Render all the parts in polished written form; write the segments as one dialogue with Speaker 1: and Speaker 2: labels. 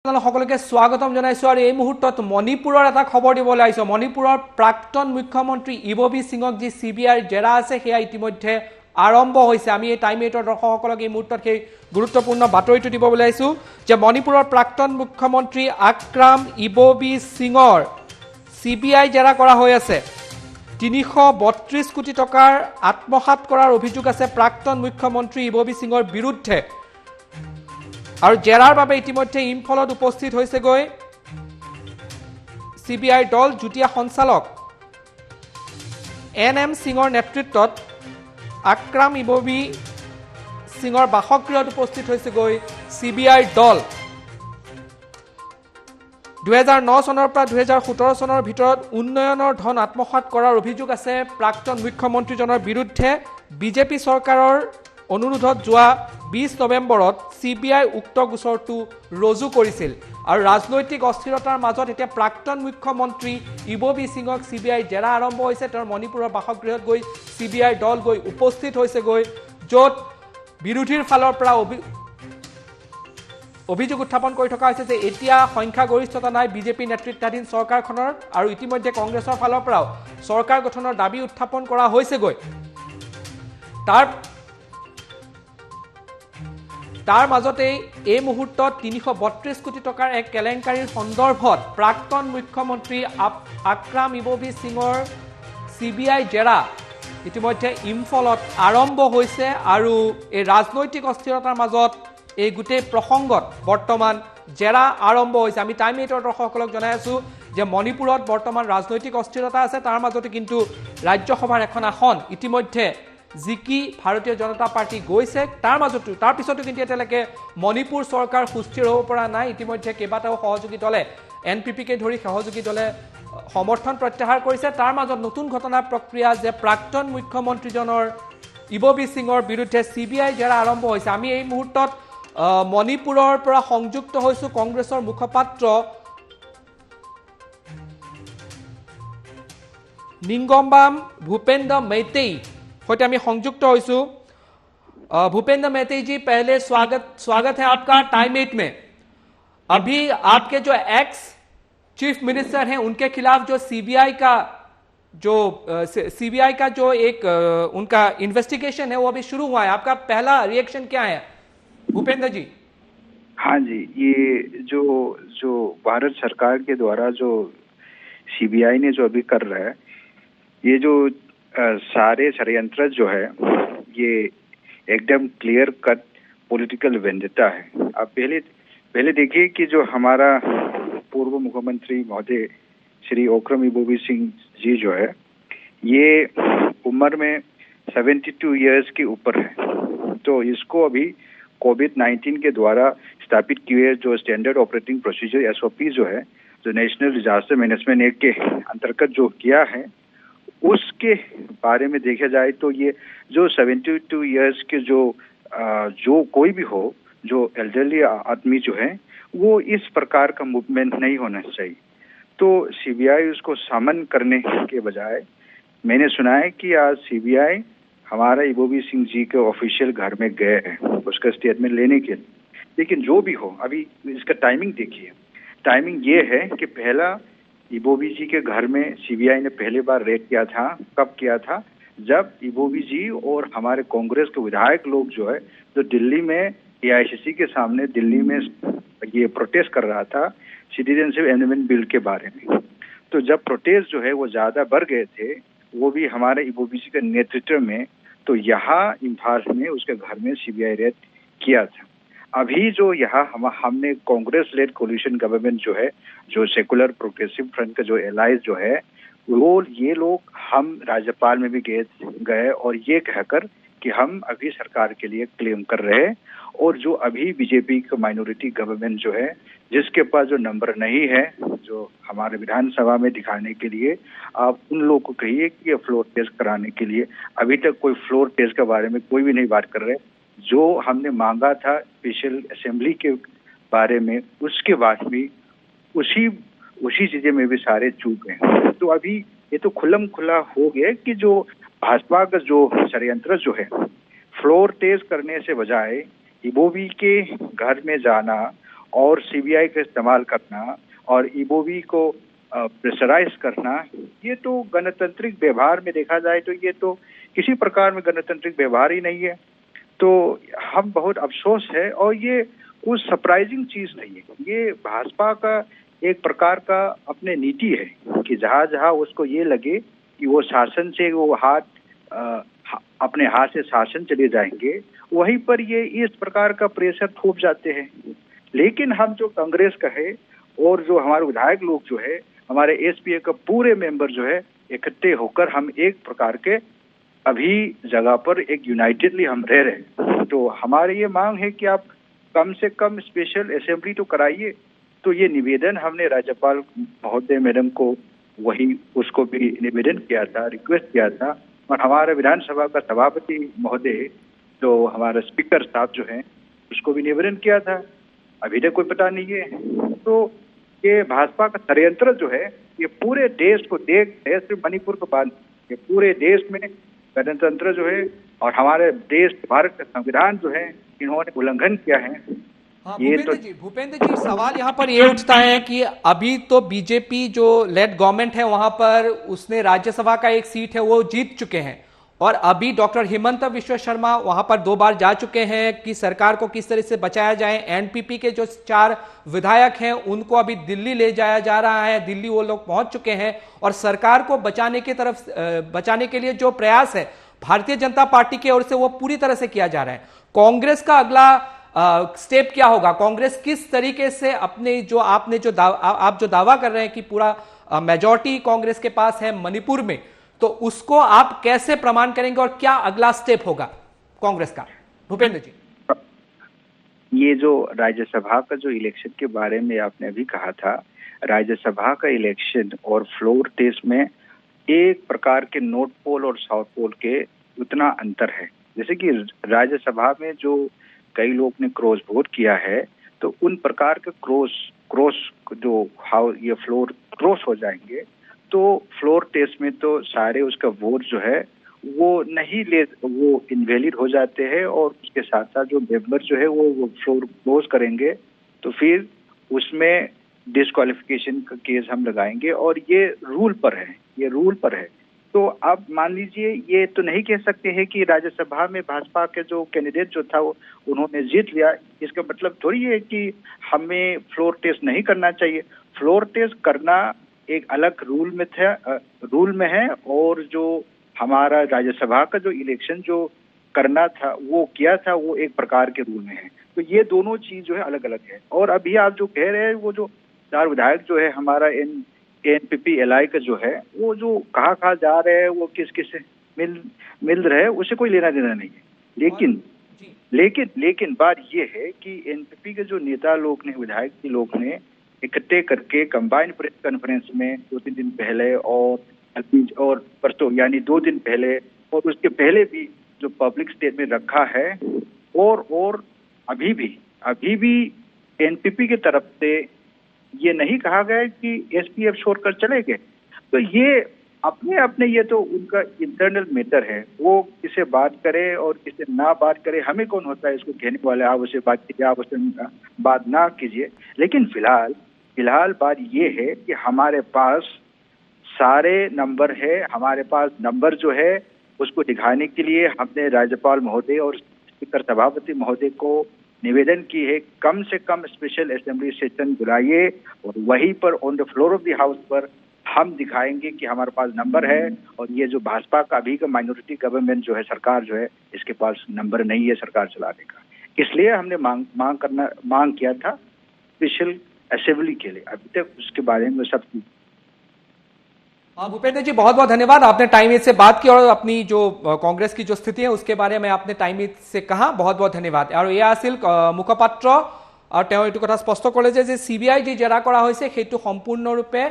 Speaker 1: সকলকে স্বাগতম জানাইছো আৰু এই মুহূৰ্তত মণিপুৰৰ এটা খবৰ দিবলৈ আহিছো। মণিপুৰৰ প্ৰাক্তন মুখ্যমন্ত্ৰী ইববি সিঙক যি সিবিআইৰ জেৰা আছে সেয়া ইতিমধ্যে আৰম্ভ হৈছে। আমি এই টাইম 8ৰ দৰ্শকসকলক এই মুহূৰ্তত সেই গুৰুত্বপূৰ্ণ বাতৰিটো দিব ওলাইছো যে মণিপুৰৰ প্ৰাক্তন মুখ্যমন্ত্ৰী আক্ৰাম ইববি সিঙৰ সিবিআই জেৰা কৰা হৈ আছে। ৩৩২ কোটি টকাৰ আত্মসাৎ কৰাৰ অভিযোগ আছে প্ৰাক্তন মুখ্যমন্ত্ৰী ইববি সিঙৰ বিৰুদ্ধে। আৰু জেৰাৰ বাবে ইতিমধ্যে ইম্ফলত উপস্থিত হৈছেগৈ সিবিআইৰ দল। যুটীয়া সঞ্চালক NM সিঙৰ নেতৃত্বত আক্ৰাম ইববি সিঙৰ বাসগৃহত উপস্থিত হৈছেগৈ সিবিআইৰ দল। ২০০৯ চনৰ পৰা ২০১৭ চনৰ ভিতৰত উন্নয়নৰ ধন আত্মসাৎ কৰাৰ অভিযোগ আছে প্ৰাক্তন মুখ্যমন্ত্ৰীজনৰ বিৰুদ্ধে। বিজেপি চৰকাৰৰ অনুৰোধত যোৱা ২০ নৱেম্বৰত সিবিআই উক্ত গোচৰটো ৰুজু কৰিছিল। আৰু ৰাজনৈতিক অস্থিৰতাৰ মাজত এতিয়া প্ৰাক্তন মুখ্যমন্ত্ৰী ইববি সিঙক সিবিআই জেৰা আৰম্ভ হৈছে। তেওঁৰ মণিপুৰৰ বাসগৃহত গৈ সিবিআইৰ দল গৈ উপস্থিত হৈছেগৈ, য'ত বিৰোধীৰ ফালৰ পৰা অভিযোগ উত্থাপন কৰি থকা হৈছে যে এতিয়া সংখ্যাগৰিষ্ঠতা নাই বিজেপি নেতৃত্বাধীন চৰকাৰখনৰ, আৰু ইতিমধ্যে কংগ্ৰেছৰ ফালৰ পৰাও চৰকাৰ গঠনৰ দাবী উত্থাপন কৰা হৈছেগৈ। তাৰ মাজতেই এই মুহূৰ্তত ৩৩২ কোটি টকাৰ এক কেলেংকাৰীৰ সন্দৰ্ভত প্ৰাক্তন মুখ্যমন্ত্ৰী আক্ৰাম ইববি সিঙৰ সিবিআই জেৰা ইতিমধ্যে ইম্ফলত আৰম্ভ হৈছে। আৰু এই ৰাজনৈতিক অস্থিৰতাৰ মাজত এই গোটেই প্ৰসংগত বৰ্তমান জেৰা আৰম্ভ হৈছে। আমি টাইম 8ৰ দৰ্শকসকলক জনাই আছো যে মণিপুৰত বৰ্তমান ৰাজনৈতিক অস্থিৰতা আছে, তাৰ মাজতে কিন্তু ৰাজ্যসভাৰ এখন আসন ইতিমধ্যে জিকি ভাৰতীয় জনতা পাৰ্টি গৈছে। তাৰ পিছতো কিন্তু এতিয়ালৈকে মণিপুৰ চৰকাৰ সুস্থিৰ হ'ব পৰা নাই। ইতিমধ্যে কেইবাটাও সহযোগী দলে NPPকে ধৰি সহযোগী দলে সমৰ্থন প্ৰত্যাহাৰ কৰিছে। তাৰ মাজত নতুন ঘটনা প্ৰক্ৰিয়া যে প্ৰাক্তন মুখ্যমন্ত্ৰীজনৰ ইববি সিঙৰ বিৰুদ্ধে সিবিআই জেৰা আৰম্ভ হৈছে। আমি এই মুহূৰ্তত মণিপুৰৰ পৰা সংযুক্ত হৈছোঁ কংগ্ৰেছৰ মুখপাত্ৰ নিংগম্বাম ভূপেন্দ্ৰ মেইতেই होते हमें संयुक्त होइसु। भूपेंद्र मेहते जी, पहले स्वागत है आपका टाइम 8 में। अभी आपके जो एक्स चीफ मिनिस्टर हैं उनके खिलाफ जो सीबीआई का जो एक उनका इन्वेस्टिगेशन है वो अभी शुरू हुआ है, आपका पहला रिएक्शन क्या है भूपेंद्र जी?
Speaker 2: हाँ जी, ये जो भारत सरकार के द्वारा जो सीबीआई ने जो अभी कर रहा है, ये जो सारे षड्यंत्र जो है ये एकदम क्लियर कट पॉलिटिकल वेंडेटा है। आप पहले देखिए कि जो हमारा पूर्व मुख्यमंत्री महोदय श्री आक्राम इबोबी सिंह जी जो है ये उम्र में 72 इयर्स के ऊपर है। तो इसको अभी कोविड-19 के द्वारा स्थापित किए जो स्टैंडर्ड ऑपरेटिंग प्रोसीजर SOP जो है, जो नेशनल डिजास्टर मैनेजमेंट एक्ट के अंतर्गत जो किया है, उसके बारे में देखा जाए तो ये जो 72 इयर्स के जो कोई भी हो, जो एल्डरली आदमी जो है वो इस प्रकार का मूवमेंट नहीं होना चाहिए। तो सीबीआई उसको समन करने के बजाय मैंने सुना है कि आज सीबीआई हमारा इबोबी सिंह जी के ऑफिशियल घर में गए हैं उसका स्टेटमेंट लेने के लिए। लेकिन जो भी हो, अभी इसका टाइमिंग देखिए। टाइमिंग ये है कि पहला इबोबी जी के घर में सीबीआई ने पहली बार रेड किया था। कब किया था? जब इबोबी जी और हमारे कांग्रेस के विधायक लोग जो है जो दिल्ली में AICC के सामने दिल्ली में ये प्रोटेस्ट कर रहा था सिटीजनशिप अमेंडमेंट बिल के बारे में। तो जब प्रोटेस्ट जो है वो ज्यादा बढ़ गए थे, वो भी हमारे इबोबी जी के नेतृत्व में, तो यहाँ इम्फाल में उसके घर में सीबीआई रेड किया था। अभी जो यहाँ हमने कांग्रेस लेड कोलिशन गवर्नमेंट जो है, जो सेकुलर प्रोग्रेसिव फ्रंट का जो एलाइज जो है, वो ये लोग हम राज्यपाल में भी गए और ये कहकर कि हम अभी सरकार के लिए क्लेम कर रहे हैं। और जो अभी बीजेपी का माइनॉरिटी गवर्नमेंट जो है जिसके पास जो नंबर नहीं है जो हमारे विधानसभा में दिखाने के लिए, आप उन लोगों को कहिए कि फ्लोर टेस्ट कराने के लिए। अभी तक कोई फ्लोर टेस्ट के बारे में कोई भी नहीं बात कर रहे। जो हमने मांगा था स्पेशल असेंबली के बारे में, उसके बाद भी उसी चीजें में भी सारे चूक हैं। तो अभी ये तो खुल्लम खुला हो गया कि जो भाजपा का जो षड्यंत्र जो है फ्लोर टेस्ट करने से बजाय इबोबी के घर में जाना और सीबीआई का इस्तेमाल करना और ईबोवी को प्रेशराइज करना, ये तो गणतांत्रिक व्यवहार में देखा जाए तो ये तो किसी प्रकार में गणतांत्रिक व्यवहार ही नहीं है। तो हम बहुत अफसोस है और ये कुछ सरप्राइजिंग चीज नहीं है। ये भाजपा का एक प्रकार का अपने नीति है कि जहां जहां उसको ये लगे कि वो शासन से वो अपने हाथ से शासन चले जाएंगे, वहीं पर ये इस प्रकार का प्रेशर थोप जाते हैं। लेकिन हम जो कांग्रेस का है और जो हमारे विधायक लोग जो है, हमारे एसपीए का पूरे मेंबर जो है, इकट्ठे होकर हम एक प्रकार के अभी जगह पर एक यूनाइटेडली हम रह रहे हैं। तो हमारी ये मांग है कि आप कम से कम स्पेशल असेंबली तो कराइए। तो ये निवेदन हमने राज्यपाल महोदय मैडम को वही उसको भी निवेदन किया था, रिक्वेस्ट किया था, और हमारे विधानसभा का सभापति महोदय जो हमारे स्पीकर साहब जो हैं उसको भी निवेदन किया था। अभी तक कोई पता नहीं है। तो ये भाजपा का षड्यंत्र जो है ये पूरे देश को सिर्फ मणिपुर को बाद ये पूरे देश में गणतंत्र जो है और हमारे देश भारत का संविधान जो है इन्होंने उल्लंघन किया है।
Speaker 1: हाँ, भूपेंद्र जी सवाल यहाँ पर ये उठता है कि अभी तो बीजेपी जो लेड गवर्नमेंट है वहां पर उसने राज्यसभा का एक सीट है वो जीत चुके हैं, और अभी डॉक्टर हिमंत विश्व शर्मा वहां पर 2 बार जा चुके हैं कि सरकार को किस तरह से बचाया जाए। एनपीपी के जो 4 विधायक हैं उनको अभी दिल्ली ले जाया जा रहा है, दिल्ली वो लोग पहुंच चुके हैं, और सरकार को बचाने के लिए जो प्रयास है भारतीय जनता पार्टी की ओर से वो पूरी तरह से किया जा रहा है। कांग्रेस का अगला स्टेप क्या होगा? कांग्रेस किस तरीके से अपने जो आप जो दावा कर रहे हैं कि पूरा मेजॉरिटी कांग्रेस के पास है मणिपुर में, तो उसको आप कैसे प्रमाण करेंगे और क्या अगला स्टेप होगा कांग्रेस का? भूपेंद्र जी,
Speaker 2: ये जो राज्यसभा का जो इलेक्शन के बारे में आपने अभी कहा था, राज्यसभा का इलेक्शन और फ्लोर टेस्ट में एक प्रकार के नॉर्थ पोल और साउथ पोल के उतना अंतर है। जैसे कि राज्यसभा में जो कई लोग ने क्रॉस वोट किया है, तो उन प्रकार के क्रॉस जो हाउ ये फ्लोर क्रॉस हो जाएंगे, तो फ्लोर टेस्ट में तो सारे उसका वोट जो है वो वो इनवैलिड हो जाते हैं, और उसके साथ साथ जो मेंबर जो है वो फ्लोर क्लोज करेंगे, तो फिर उसमें डिस्क्वालिफिकेशन का केस हम लगाएंगे, और ये रूल पर है। तो अब मान लीजिए ये तो नहीं कह सकते हैं कि राज्यसभा में भाजपा के जो कैंडिडेट जो था वो उन्होंने जीत लिया, इसका मतलब थोड़ी है कि हमें फ्लोर टेस्ट नहीं करना चाहिए। फ्लोर टेस्ट करना एक अलग रूल में है, और जो हमारा राज्यसभा का जो इलेक्शन जो करना था वो किया था वो एक प्रकार के रूल में है। तो ये दोनों चीज जो है अलग अलग है। और अभी आप जो कह रहे हैं वो जो 4 विधायक जो है हमारा एनपीपी एलआई का जो है वो जो कहाँ जा रहे हैं, वो किस से मिल रहे हैं, उसे कोई लेना देना नहीं है। लेकिन बात ये है कि एनपीपी के जो नेता लोग ने, विधायक के लोग ने इकट्ठे करके कंबाइंड प्रेस कॉन्फ्रेंस में 2-3 दिन पहले और परसों यानी 2 दिन पहले और उसके पहले भी जो पब्लिक स्टेट में रखा है, और अभी भी एनपीपी की तरफ से ये नहीं कहा गया कि एसपीएफ छोड़कर चले गए। तो ये अपने ये तो उनका इंटरनल मैटर है, वो किसे बात करे और किसे ना बात करे, हमें कौन होता है इसको कहने वाले। आप उसे बात कीजिए, आप उसे बात ना कीजिए। लेकिन फिलहाल बात ये है कि हमारे पास सारे नंबर है, हमारे पास नंबर जो है उसको दिखाने के लिए हमने राज्यपाल महोदय और स्पीकर सभापति महोदय को निवेदन की है, कम से कम स्पेशल असेंबली सेशन बुलाइए, और वहीं पर on the floor of the house पर हम दिखाएंगे कि हमारे पास नंबर है, और ये जो भाजपा का अभी का माइनॉरिटी गवर्नमेंट जो है, सरकार जो है, इसके पास नंबर नहीं है सरकार चलाने का। इसलिए हमने मांग किया था स्पेशल असेंबली के लिए। अभी तक उसके बारे में सब।
Speaker 1: भूपेंद्र जी बहुत बहुत धन्यवाद, आपने टाइम से बात की और अपनी जो कांग्रेस की जो स्थिति है उसके बारे में आपने टाइम से कहा, बहुत बहुत धन्यवाद। और এয়া আছিল মুখপাত্ৰ, আৰু তেওঁ এইটো কথা স্পষ্ট কৰে যে CBI যি জেৰা কৰা হৈছে সেইটো সম্পূৰ্ণৰূপে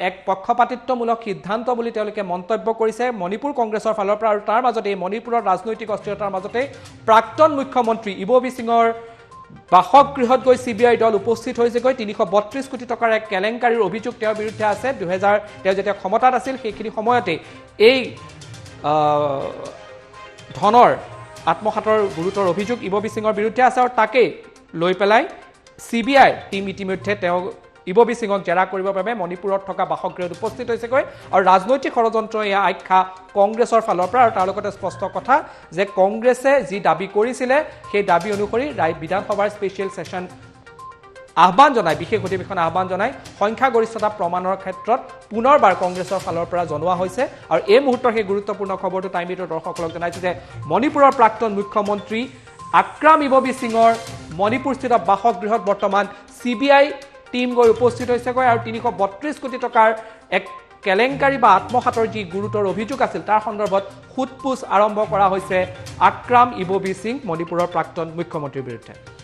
Speaker 1: এক পক্ষপাতিত্বমূলক সিদ্ধান্ত বুলি তেওঁলোকে মন্তব্য কৰিছে মণিপুৰ কংগ্ৰেছৰ ফালৰ পৰা। আৰু তাৰ মাজতে মণিপুৰৰ ৰাজনৈতিক অস্থিৰতাৰ মাজতে প্ৰাক্তন মুখ্যমন্ত্ৰী ইববি সিঙৰ বাসগৃহত গৈ CBI দল উপস্থিত হৈছেগৈ। 332 কোটি টকাৰ এক কেলেংকাৰীৰ অভিযোগ তেওঁৰ বিৰুদ্ধে আছে। তেওঁ যেতিয়া ক্ষমতাত আছিল সেইখিনি সময়তে এই ধনৰ আত্মসাতৰ গুৰুতৰ অভিযোগ ইববি সিঙৰ বিৰুদ্ধে আছে, আৰু তাকে লৈ পেলাই CBI টিম ইতিমধ্যে তেওঁ ইববি সিঙক জেৰা কৰিবৰ বাবে মণিপুৰত থকা বাসগৃহত উপস্থিত হৈছেগৈ আৰু ৰাজনৈতিক ষড়যন্ত্ৰ এয়া আখ্যা কংগ্ৰেছৰ ফালৰ পৰা আৰু তাৰ লগতে স্পষ্ট কথা যে কংগ্ৰেছে যি দাবী কৰিছিলে সেই দাবী অনুসৰি বিধানসভাৰ স্পেচিয়েল সেশন আহ্বান জনাই বিশেষ অধিৱেশন আহ্বান জনাই সংখ্যাগৰিষ্ঠতা প্ৰমাণৰ ক্ষেত্ৰত পুনৰবাৰ কংগ্ৰেছৰ ফালৰ পৰা জনোৱা হৈছে আৰু এই মুহূৰ্তৰ সেই গুৰুত্বপূৰ্ণ খবৰটো টাইমবিটৰ দৰ্শকসকলক জনাইছো যে মণিপুৰৰ প্ৰাক্তন মুখ্যমন্ত্ৰী আক্ৰাম ইববি সিঙৰ মণিপুৰস্থিত বাসগৃহত বৰ্তমান CBI টিম গৈ উপস্থিত হৈছেগৈ আৰু 332 কোটি টকাৰ এক কেলেংকাৰী বা আত্মসাতৰ যি গুৰুতৰ অভিযোগ আছিল তাৰ সন্দৰ্ভত খুটপুছ আৰম্ভ কৰা হৈছে আক্ৰাম ইববি সিং মণিপুৰৰ প্ৰাক্তন মুখ্যমন্ত্ৰীৰ বিৰুদ্ধে